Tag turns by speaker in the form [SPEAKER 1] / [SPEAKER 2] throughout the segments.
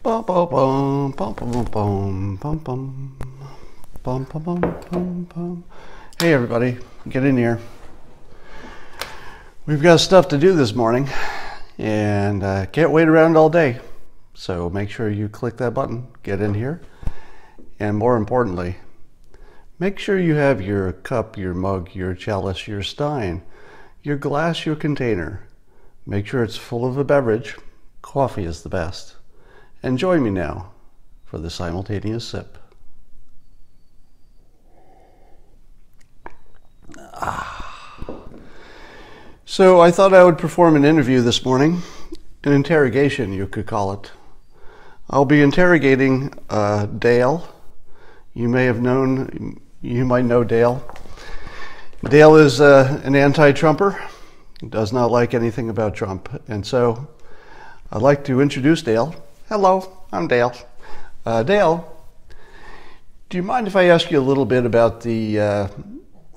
[SPEAKER 1] Bum, bum, bum, bum, bum, bum, bum, bum, bum, bum, bum, bum, bum. Hey everybody, get in here. We've got stuff to do this morning and can't wait around all day. So make sure you click that button, get in here, and more importantly, make sure you have your cup, your mug, your chalice, your stein, your glass, your container. Make sure it's full of a beverage. Coffee is the best. And join me now for the simultaneous sip. So I thought I would perform an interview this morning, an interrogation you could call it. I'll be interrogating Dale. You might know Dale. Dale is an anti-Trumper. He does not like anything about Trump. And so I'd like to introduce Dale. Hello, I'm Dale. Dale, do you mind if I ask you a little bit about the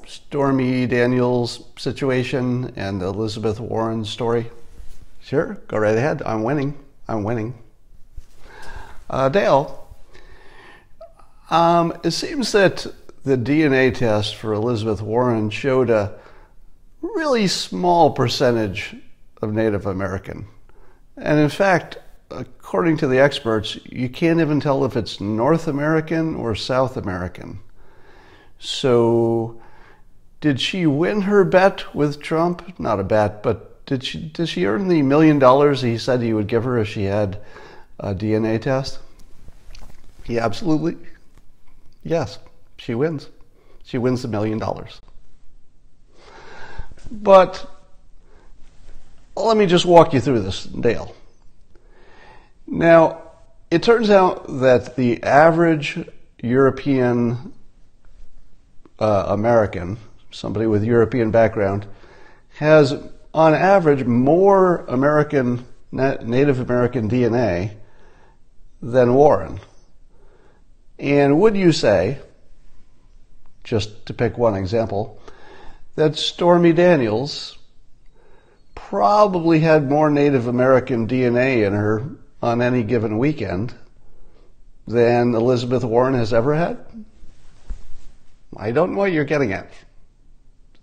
[SPEAKER 1] Stormy Daniels situation and Elizabeth Warren's story? Sure, go right ahead. I'm winning. Dale, it seems that the DNA test for Elizabeth Warren showed a really small percentage of Native American. And in fact, according to the experts, you can't even tell if it's North American or South American. So did she win her bet with Trump? Not a bet, but did she earn the $1 million he said he would give her if she had a DNA test? Yeah, absolutely. Yes, she wins. She wins the $1 million. But let me just walk you through this, Dale. Now, it turns out that the average European American, somebody with European background, has on average more Native American DNA than Warren. And would you say, just to pick one example, that Stormy Daniels probably had more Native American DNA in her on any given weekend than Elizabeth Warren has ever had? I don't know what you're getting at.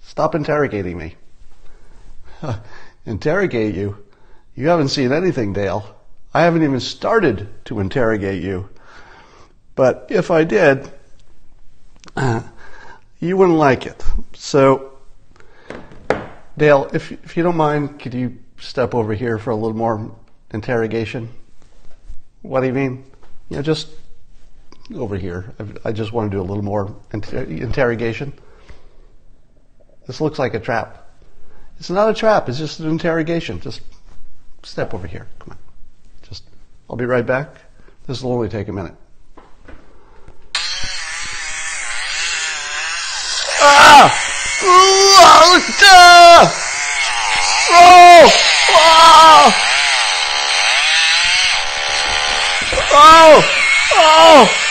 [SPEAKER 1] Stop interrogating me. Interrogate you? You haven't seen anything, Dale. I haven't even started to interrogate you. But if I did, you wouldn't like it. So, Dale, if you don't mind, could you step over here for a little more interrogation? What do you mean? You know, just over here. I just want to do a little more interrogation. This looks like a trap. It's not a trap. It's just an interrogation. Just step over here. Come on. I'll be right back. This will only take a minute. Ah! Oh!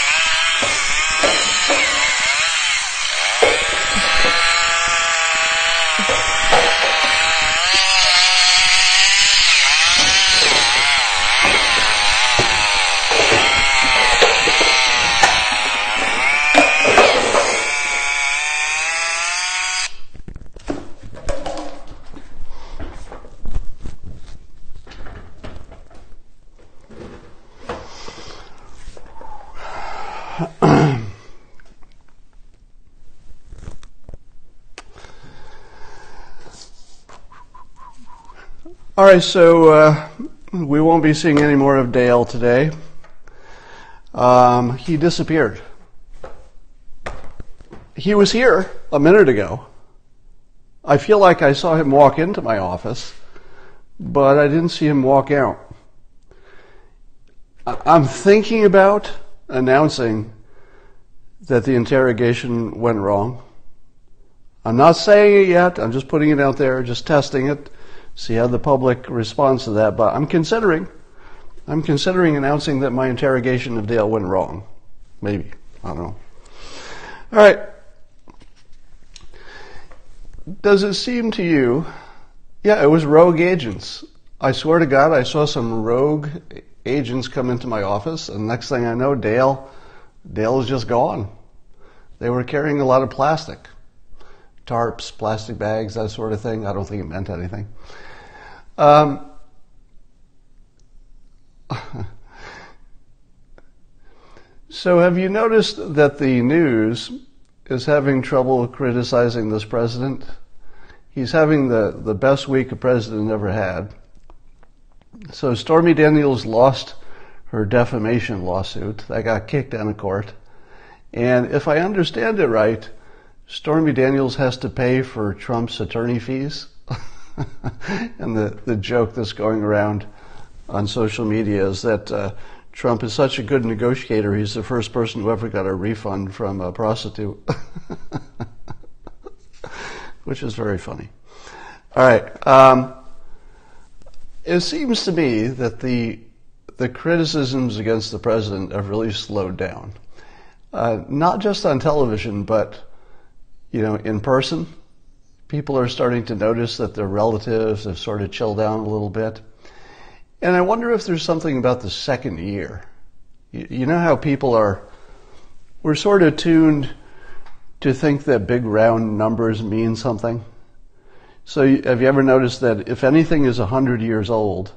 [SPEAKER 1] All right, so we won't be seeing any more of Dale today. He disappeared. He was here a minute ago. I feel like I saw him walk into my office, but I didn't see him walk out. I'm thinking about announcing that the interrogation went wrong. I'm not saying it yet. I'm just putting it out there, just testing it. See how the public responds to that. But I'm considering announcing that my interrogation of Dale went wrong. Maybe. I don't know. All right. Does it seem to you, yeah, it was rogue agents. I swear to God, I saw some rogue agents come into my office, and next thing I know, Dale is just gone. They were carrying a lot of plastic, tarps, plastic bags, that sort of thing. I don't think it meant anything. So have you noticed that the news is having trouble criticizing this president? He's having the best week a president ever had. So Stormy Daniels lost her defamation lawsuit. That got kicked out of court. And if I understand it right, Stormy Daniels has to pay for Trump's attorney fees. And the joke that's going around on social media is that Trump is such a good negotiator, he's the first person who ever got a refund from a prostitute. Which is very funny. All right. It seems to me that the criticisms against the president have really slowed down. Not just on television, but in person. People are starting to notice that their relatives have sort of chilled down a little bit. And I wonder if there's something about the second year. You know how we're sort of tuned to think that big round numbers mean something. So have you ever noticed that if anything is 100 years old,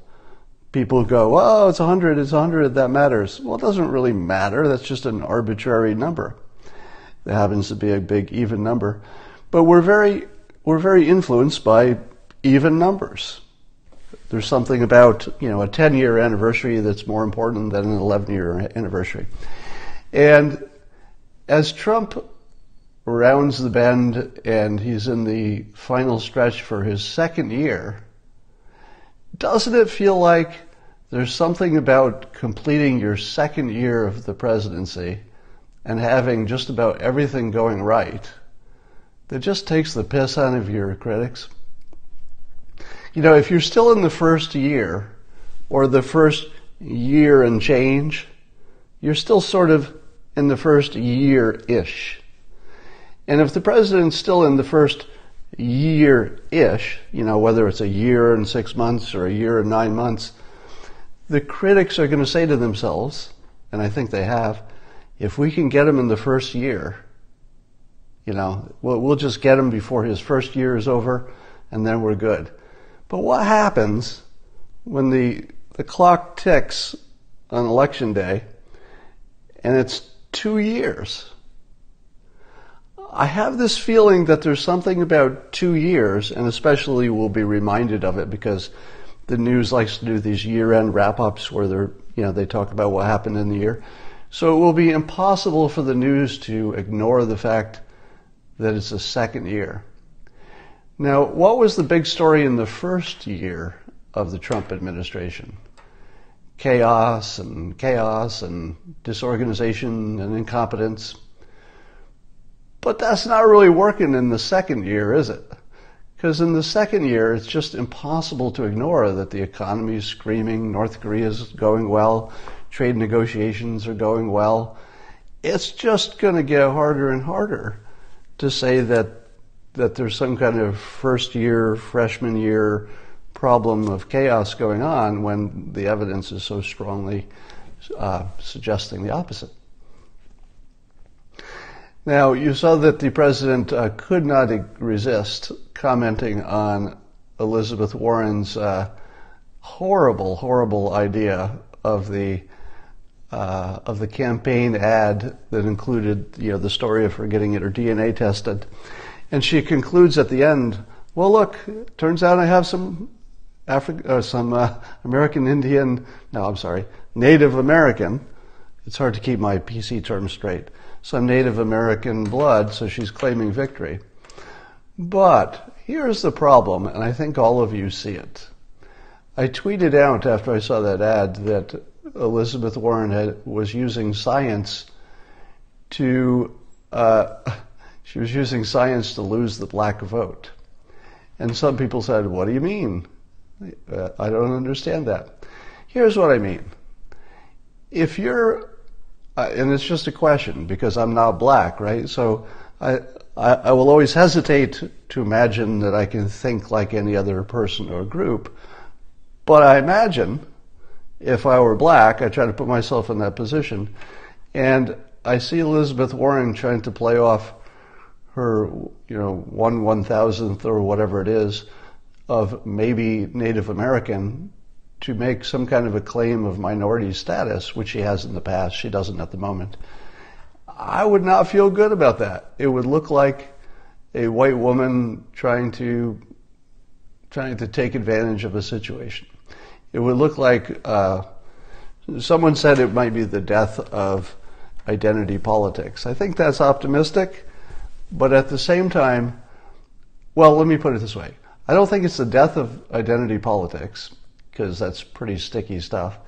[SPEAKER 1] people go, oh, it's 100, that matters. Well, it doesn't really matter. That's just an arbitrary number. That happens to be a big even number. But we're very influenced by even numbers. There's something about, a 10-year anniversary that's more important than an 11-year anniversary. And as Trump rounds the bend and he's in the final stretch for his second year, doesn't it feel like there's something about completing your second year of the presidency and having just about everything going right that just takes the piss out of your critics? If you're still in the first year or the first year and change, you're still sort of in the first year-ish. And if the president's still in the first year-ish, whether it's a year and 6 months or a year and 9 months, the critics are going to say to themselves, and I think they have, if we can get him in the first year, we'll just get him before his first year is over, and then we're good. But what happens when the clock ticks on election day and it's 2 years? I have this feeling that there's something about 2 years, and especially we'll be reminded of it because the news likes to do these year-end wrap-ups where they talk about what happened in the year. So it will be impossible for the news to ignore the fact that it's the second year. Now, what was the big story in the first year of the Trump administration? Chaos and disorganization and incompetence. But that's not really working in the second year, is it? Because in the second year, it's just impossible to ignore that the economy is screaming, North Korea is going well, trade negotiations are going well. It's just going to get harder and harder to say that there's some kind of first year, freshman year problem of chaos going on when the evidence is so strongly suggesting the opposite. Now, you saw that the president could not resist commenting on Elizabeth Warren's horrible idea of the campaign ad that included, the story of her getting her DNA tested. And she concludes at the end, well, look, turns out I have some Native American. It's hard to keep my PC terms straight. Some Native American blood, so she's claiming victory. But here's the problem, and I think all of you see it. I tweeted out after I saw that ad that Elizabeth Warren was using science to lose the black vote. And some people said, what do you mean? I don't understand that. Here's what I mean. If you're, and it's just a question because I'm not black, right? So I will always hesitate to imagine that I can think like any other person or group. But I imagine if I were black, I try to put myself in that position, and I see Elizabeth Warren trying to play off her, 1/1000th or whatever it is of maybe Native American to make some kind of a claim of minority status, which she has in the past. She doesn't at the moment. I would not feel good about that. It would look like a white woman trying to take advantage of a situation. It would look like someone said it might be the death of identity politics. I think that's optimistic, but at the same time, well, let me put it this way. I don't think it's the death of identity politics, because that's pretty sticky stuff,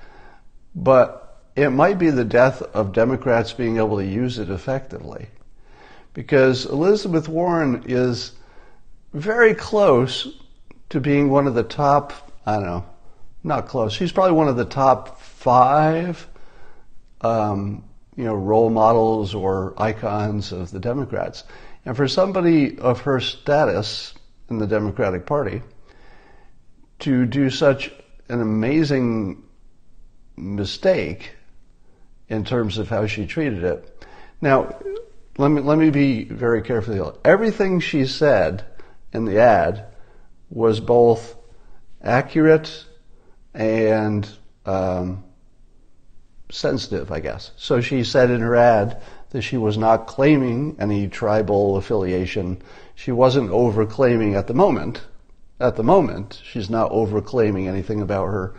[SPEAKER 1] but it might be the death of Democrats being able to use it effectively. Because Elizabeth Warren is very close to being one of the top, I don't know, not close, she's probably one of the top 5 role models or icons of the Democrats. And for somebody of her status in the Democratic Party to do such an amazing mistake in terms of how she treated it. Now, let me be very careful. Everything she said in the ad was both accurate and sensitive, I guess. So she said in her ad that she was not claiming any tribal affiliation. She wasn't over-claiming at the moment. At the moment, she's not over-claiming anything about her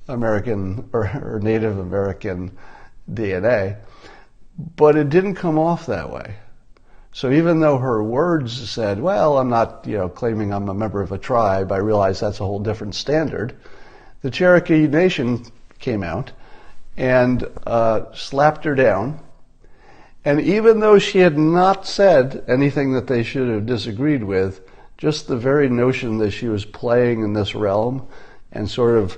[SPEAKER 1] American or her Native American DNA. But it didn't come off that way. So even though her words said, well, I'm not, claiming I'm a member of a tribe, I realize that's a whole different standard. The Cherokee Nation came out and slapped her down. And even though she had not said anything that they should have disagreed with, just the very notion that she was playing in this realm and sort of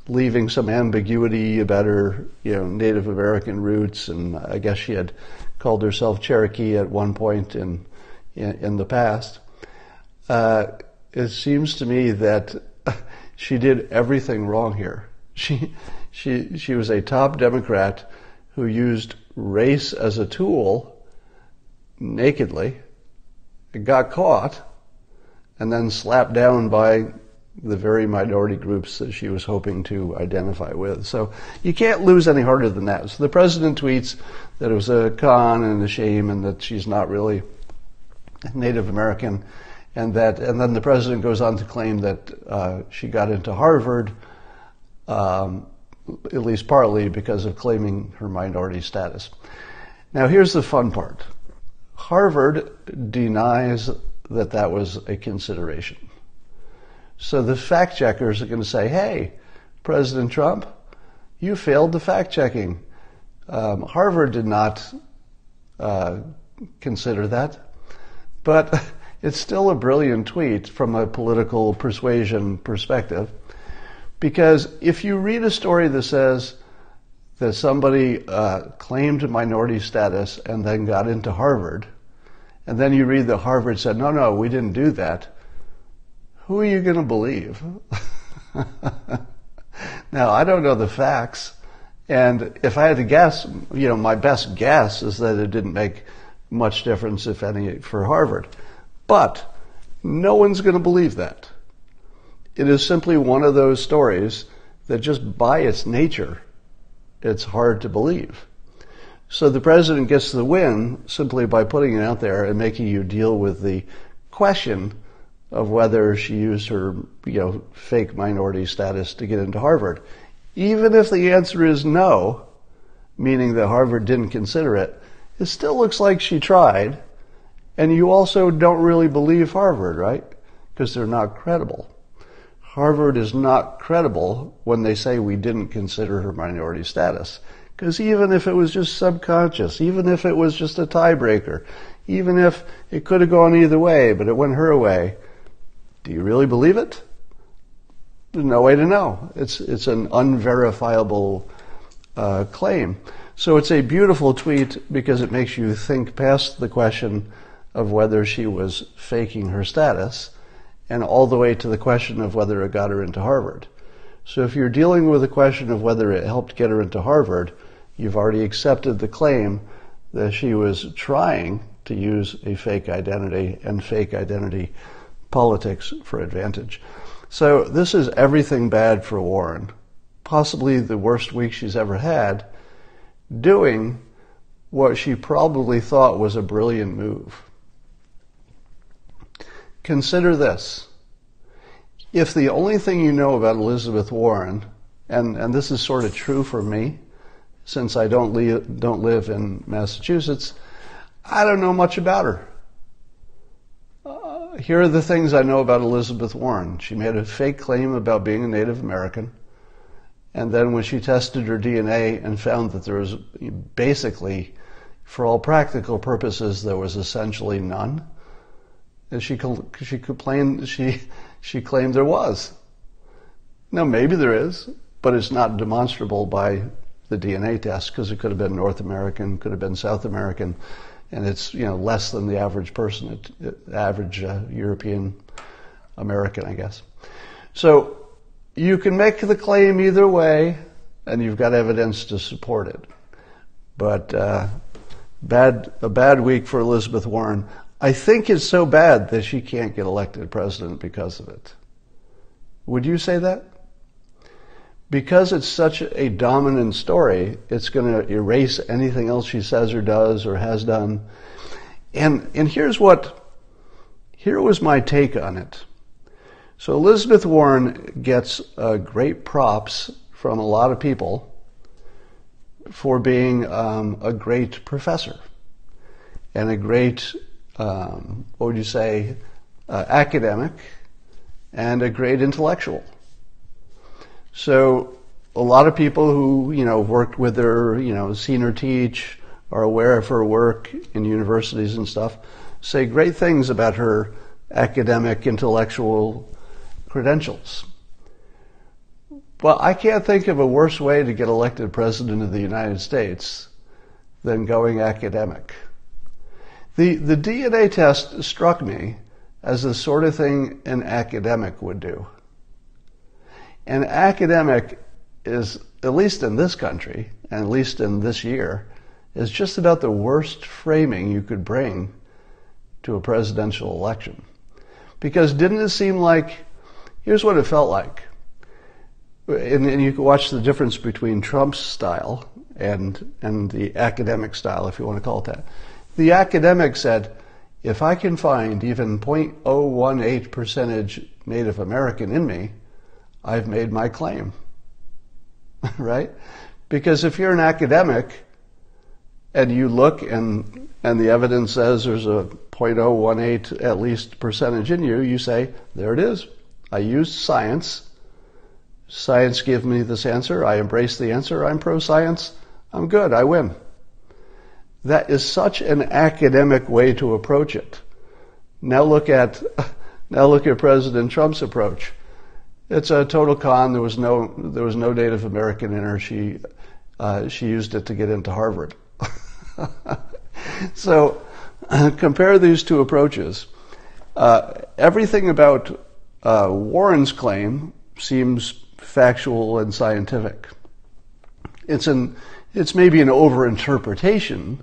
[SPEAKER 1] leaving some ambiguity about her, Native American roots, and I guess she had called herself Cherokee at one point in the past. It seems to me that she did everything wrong here. She was a top Democrat who used race as a tool nakedly, got caught, and then slapped down by the very minority groups that she was hoping to identify with. So you can't lose any harder than that. So the president tweets that it was a con and a shame and that she's not really Native American, and then the president goes on to claim that she got into Harvard, at least partly because of claiming her minority status. Now here's the fun part. Harvard denies that was a consideration. So the fact checkers are going to say, hey, President Trump, you failed the fact checking. Harvard did not consider that. But it's still a brilliant tweet from a political persuasion perspective. Because if you read a story that says that somebody claimed minority status and then got into Harvard, and then you read that Harvard said, no, we didn't do that, who are you going to believe? Now, I don't know the facts, and if I had to guess, my best guess is that it didn't make much difference, if any, for Harvard. But no one's going to believe that. It is simply one of those stories that just by its nature, it's hard to believe. So the president gets the win simply by putting it out there and making you deal with the question of whether she used her, fake minority status to get into Harvard. Even if the answer is no, meaning that Harvard didn't consider it, it still looks like she tried. And you also don't really believe Harvard, right? Because they're not credible. Harvard is not credible when they say we didn't consider her minority status. Because even if it was just subconscious, even if it was just a tiebreaker, even if it could have gone either way, but it went her way, do you really believe it? There's no way to know. It's an unverifiable claim. So it's a beautiful tweet because it makes you think past the question of whether she was faking her status and all the way to the question of whether it got her into Harvard. So if you're dealing with a question of whether it helped get her into Harvard, you've already accepted the claim that she was trying to use a fake identity and fake identity politics for advantage. So this is everything bad for Warren. Possibly the worst week she's ever had, doing what she probably thought was a brilliant move. Consider this. If the only thing you know about Elizabeth Warren, and this is sort of true for me, since I don't live in Massachusetts, I don't know much about her. Here are the things I know about Elizabeth Warren. She made a fake claim about being a Native American. And then when she tested her DNA and found that there was basically, for all practical purposes, there was essentially none, and she claimed there was. Now maybe there is, but it's not demonstrable by the DNA test, because it could have been North American, could have been South American, and it's less than the average person, average European American, I guess. So you can make the claim either way, and you've got evidence to support it. But a bad week for Elizabeth Warren. I think it's so bad that she can't get elected president because of it. Would you say that? Because it's such a dominant story, it's going to erase anything else she says or does or has done. And here was my take on it. So Elizabeth Warren gets great props from a lot of people for being a great professor and a great, academic and a great intellectual. So a lot of people who, worked with her, seen her teach, are aware of her work in universities and stuff, say great things about her academic, intellectual credentials. Well, I can't think of a worse way to get elected president of the United States than going academic. The DNA test struck me as the sort of thing an academic would do. An academic is, at least in this country, and at least in this year, is just about the worst framing you could bring to a presidential election. Because didn't it seem like, here's what it felt like. And you can watch the difference between Trump's style and the academic style, if you want to call it that. The academic said, if I can find even 0.018% Native American in me, I've made my claim, right? Because if you're an academic and you look and the evidence says there's a 0.018 at least percentage in you, you say, there it is. I used science. Science gave me this answer. I embrace the answer. I'm pro-science. I'm good. I win. That is such an academic way to approach it. Now look at President Trump's approach. It's a total con. There was no Native American in her. She used it to get into Harvard. So compare these two approaches. Everything about Warren's claim seems factual and scientific. It's maybe an overinterpretation,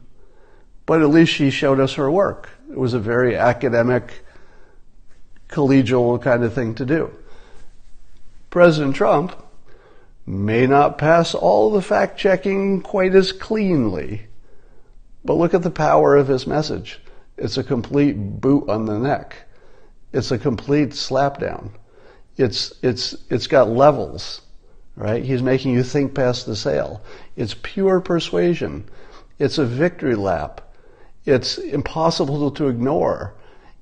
[SPEAKER 1] but at least she showed us her work. It was a very academic, collegial kind of thing to do. President Trump may not pass all the fact-checking quite as cleanly, but look at the power of his message. It's a complete boot on the neck. It's a complete slapdown. It's got levels, right? He's making you think past the sale. It's pure persuasion. It's a victory lap. It's impossible to ignore.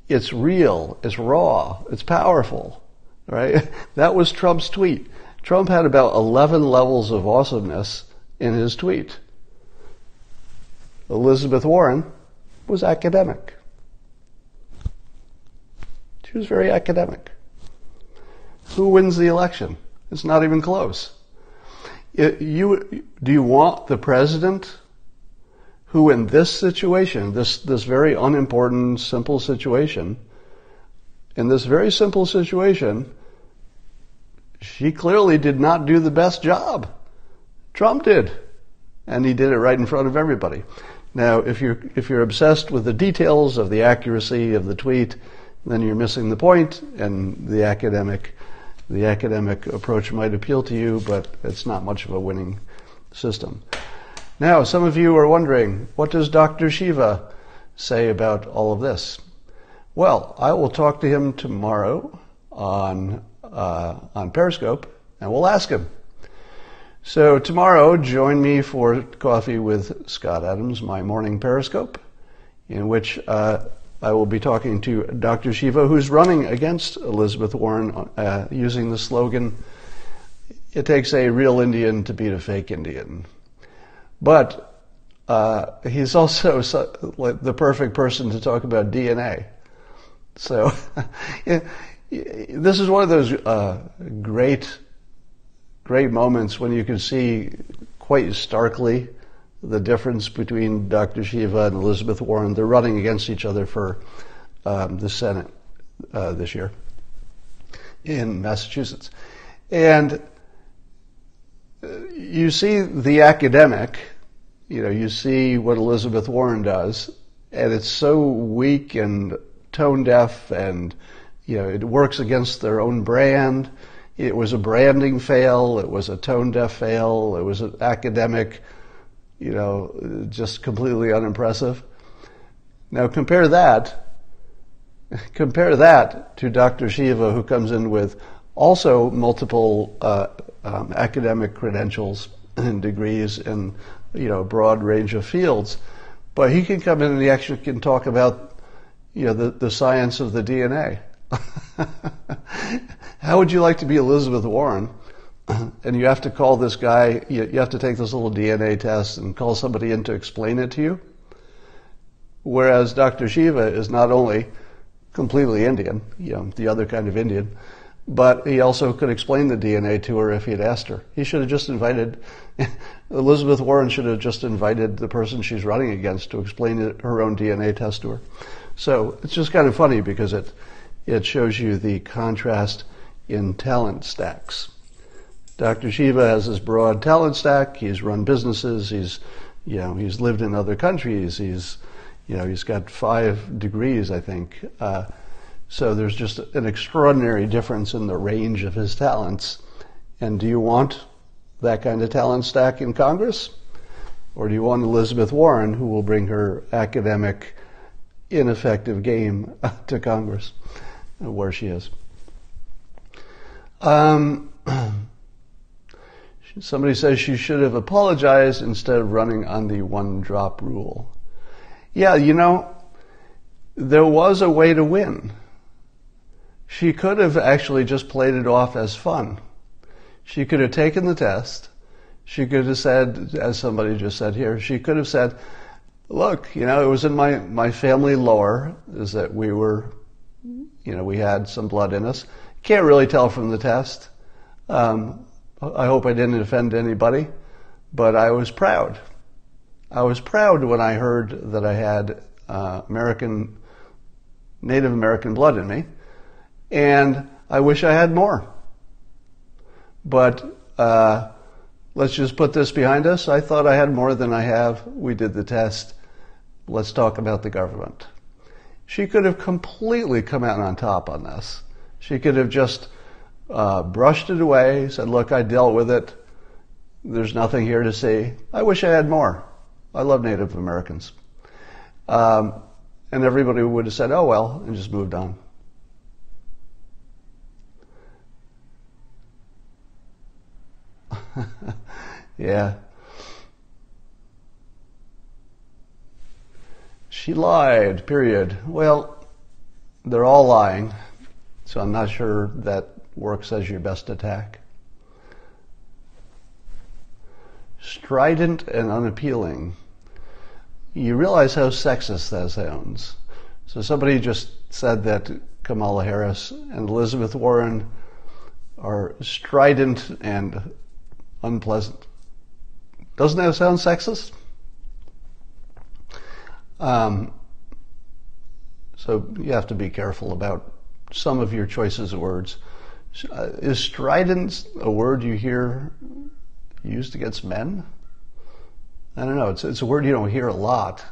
[SPEAKER 1] It's real. It's raw. It's powerful, right? That was Trump's tweet. Trump had about 11 levels of awesomeness in his tweet. Elizabeth Warren was academic. She was very academic. Who wins the election? It's not even close. Do you want the president who in this situation, this very unimportant, simple situation, in this very simple situation, she clearly did not do the best job. Trump did. And he did it right in front of everybody. Now, if you're obsessed with the details of the accuracy of the tweet, then you're missing the point, and the academic approach might appeal to you, but it's not much of a winning system. Now, some of you are wondering, what does Dr. Shiva say about all of this? Well, I will talk to him tomorrow on Periscope, and we'll ask him. So tomorrow, join me for coffee with Scott Adams, my morning Periscope, in which I will be talking to Dr. Shiva, who's running against Elizabeth Warren using the slogan, "It takes a real Indian to beat a fake Indian." But he's also the perfect person to talk about DNA. So this is one of those great moments when you can see quite starkly the difference between Dr. Shiva and Elizabeth Warren. They're running against each other for the Senate this year in Massachusetts. And you see the academic, you see what Elizabeth Warren does, and it's so weak and tone deaf, and it works against their own brand. It was a branding fail, it was a tone deaf fail, it was an academic, just completely unimpressive. Now compare that to Dr. Shiva, who comes in with also multiple academic credentials and degrees in a broad range of fields, but he can come in and he actually can talk about the science of the DNA. How would you like to be Elizabeth Warren, and you have to call this guy, you have to take this little DNA test and call somebody in to explain it to you? Whereas Dr. Shiva is not only completely Indian, the other kind of Indian, but he also could explain the DNA to her if he had asked her. He should have just invited, Elizabeth Warren should have just invited the person she's running against to explain her own DNA test to her. So it's just kind of funny because it shows you the contrast in talent stacks. Dr. Shiva has this broad talent stack. He's run businesses. He's lived in other countries. He's got 5 degrees, I think. So there's just an extraordinary difference in the range of his talents. And do you want that kind of talent stack in Congress? Or do you want Elizabeth Warren, who will bring her academic, ineffective game to Congress, where she is? Somebody says she should have apologized instead of running on the one-drop rule. Yeah, there was a way to win. She could have actually just played it off as fun. She could have taken the test. She could have said, as somebody just said here, she could have said, look, it was in my family lore, is that we were, we had some blood in us. Can't really tell from the test. I hope I didn't offend anybody, but I was proud. I was proud when I heard that I had Native American blood in me, and I wish I had more. But let's just put this behind us. I thought I had more than I have. We did the test. Let's talk about the government. She could have completely come out on top on this. She could have just brushed it away, said, look, I dealt with it. There's nothing here to see. I wish I had more. I love Native Americans. And everybody would have said, oh, well, and just moved on. Yeah. She lied, period. Well, they're all lying, so I'm not sure that works as your best attack. Strident and unappealing. You realize how sexist that sounds. So somebody just said that Kamala Harris and Elizabeth Warren are strident and unpleasant. Doesn't that sound sexist? So you have to be careful about some of your choices of words. Is strident a word you hear used against men? I don't know. It's a word you don't hear a lot.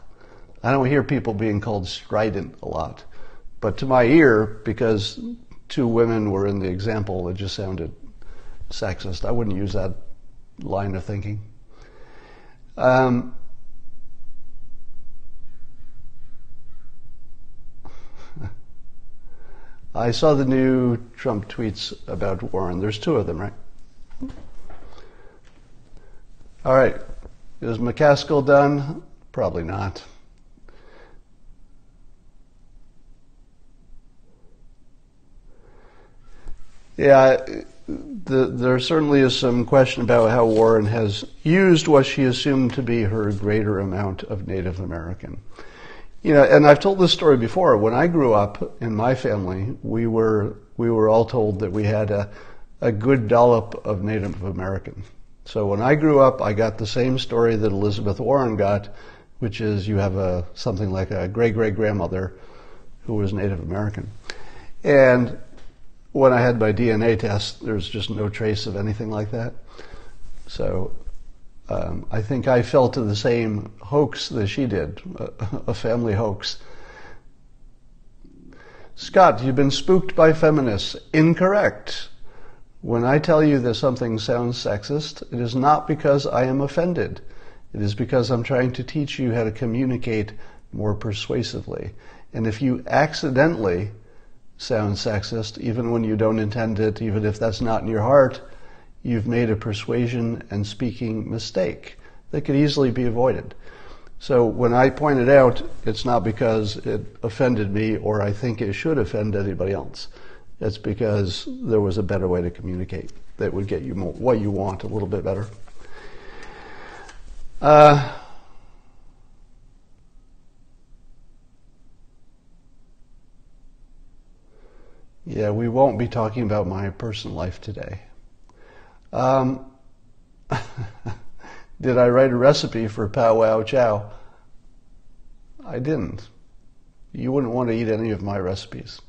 [SPEAKER 1] I don't hear people being called strident a lot. But to my ear, because two women were in the example, it just sounded sexist. I wouldn't use that line of thinking. I saw the new Trump tweets about Warren. There's two of them, right? All right. Is McCaskill done? Probably not. Yeah, there certainly is some question about how Warren has used what she assumed to be her greater amount of Native American. You know, and I've told this story before. When I grew up in my family, we were all told that we had a good dollop of Native American. So when I grew up, I got the same story that Elizabeth Warren got, which is you have something like a great-great-grandmother who was Native American. And when I had my DNA test, there's just no trace of anything like that. So I think I fell to the same hoax that she did, a family hoax. Scott, you've been spooked by feminists. Incorrect. When I tell you that something sounds sexist, it is not because I am offended. It is because I'm trying to teach you how to communicate more persuasively. And if you accidentally sound sexist, even when you don't intend it, even if that's not in your heart, you've made a persuasion and speaking mistake that could easily be avoided. So when I point it out, it's not because it offended me or I think it should offend anybody else. It's because there was a better way to communicate that would get you more, what you want a little bit better. Yeah, we won't be talking about my personal life today. Did I write a recipe for Pow Wow Chow? I didn't. You wouldn't want to eat any of my recipes.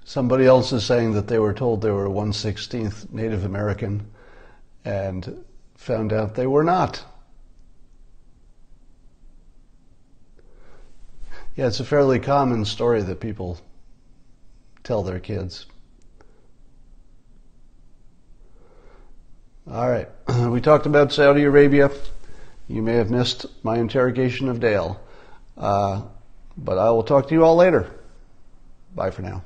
[SPEAKER 1] Somebody else is saying that they were told they were 1/16th Native American and found out they were not. Yeah, it's a fairly common story that people tell their kids. All right, we talked about Saudi Arabia. You may have missed my interrogation of Dale, but I will talk to you all later. Bye for now.